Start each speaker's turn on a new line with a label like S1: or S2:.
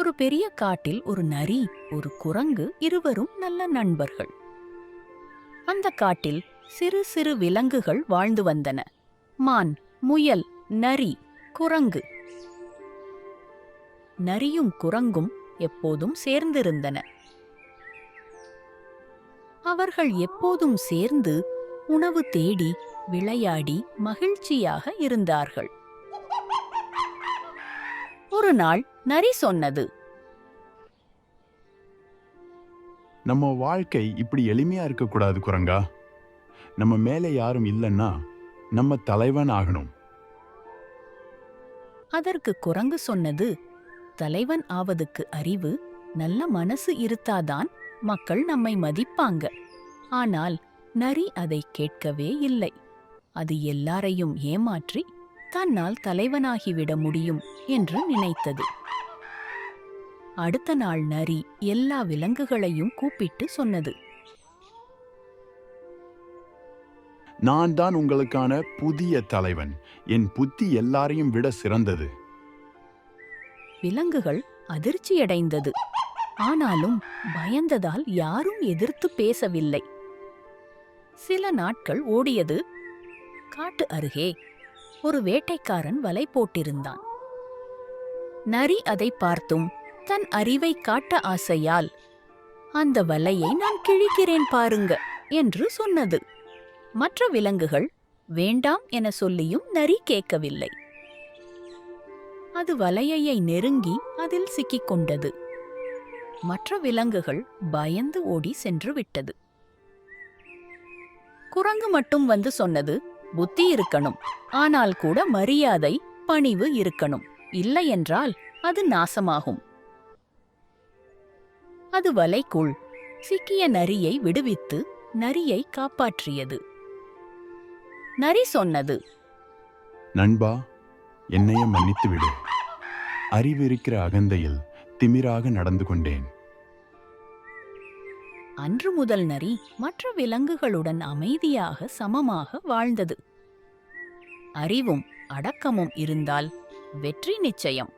S1: ஒரு பெரிய காட்டில் ஒரு நரி, ஒரு குரங்கு இருவரும் நல்ல நண்பர்கள். அந்த காட்டில் சிறு சிறு விலங்குகள் வாழ்ந்து வந்தன. மான், முயல், நரி, குரங்கு. நரியும் குரங்கும் எப்போதும் சேர்ந்திருந்தன. அவர்கள் எப்போதும் சேர்ந்து உணவு தேடி விளையாடி மகிழ்ச்சியாக இருந்தார்கள். ஒரு நாள் நரி சொன்னது,
S2: நம்ம வாழ்க்கை இப்படி எளிமையா இருக்கக்கூடாது குரங்கா. நம்ம மேலே யாரும் இல்லைன்னா நம்ம தலைவன் ஆகணும்.
S1: அதற்கு குரங்கு சொன்னது, தலைவன் ஆவதுக்கு அறிவு, நல்ல மனசு இருந்தாதான் மக்கள் நம்மை மதிப்பாங்க. ஆனால் நரி அதை கேட்கவே இல்லை. அது எல்லாரையும் ஏமாற்றி தன்னால் தலைவனாகிவிட முடியும் என்று நினைத்தது. அடுத்த நாள் நரி எல்லா விலங்குகளையும் கூப்பிட்டு சொன்னது,
S2: நான் தான் உங்களுக்கான புதிய தலைவன். என் புத்தி எல்லாரையும் விட சிறந்தது.
S1: விலங்குகள் அதிர்ச்சியடைந்தது. ஆனாலும் பயந்ததால் யாரும் எதிர்த்து பேசவில்லை. சில நாட்கள் ஓடியது. காட்டு அருகே ஒரு வேட்டைக்காரன் வலை போட்டிருந்தான். நரி அதை பார்த்தும் தன் அறிவை காட்ட ஆசையால், அந்த வலையை நான் கிழிக்கிறேன் பாருங்க என்று சொன்னது. மற்ற விலங்குகள் வேண்டாம் என சொல்லியும் நரி கேட்கவில்லை. அது வலையை நெருங்கி அதில் சிக்கிக் கொண்டது. மற்ற விலங்குகள் பயந்து ஓடி சென்று விட்டது. குரங்கு மட்டும் வந்து சொன்னது, புத்தி இருக்கணும், ஆனால் கூட மரியாதை, பணிவு இருக்கணும். இல்லையென்றால் அது நாசமாகும். அது வலைக்குள் சிக்கிய நரியை விடுவித்து நரியை காப்பாற்றியது. நரி சொன்னது,
S2: நண்பா, என்னைய மன்னித்து விடு. அறிவு இருக்கிற அகந்தையில் திமிராக நடந்து கொண்டேன்.
S1: அன்று முதல் நரி மற்ற விலங்குகளுடன் அமைதியாக சமமாக வாழ்ந்தது. அறிவும் அடக்கமும் இருந்தால் வெற்றி நிச்சயம்.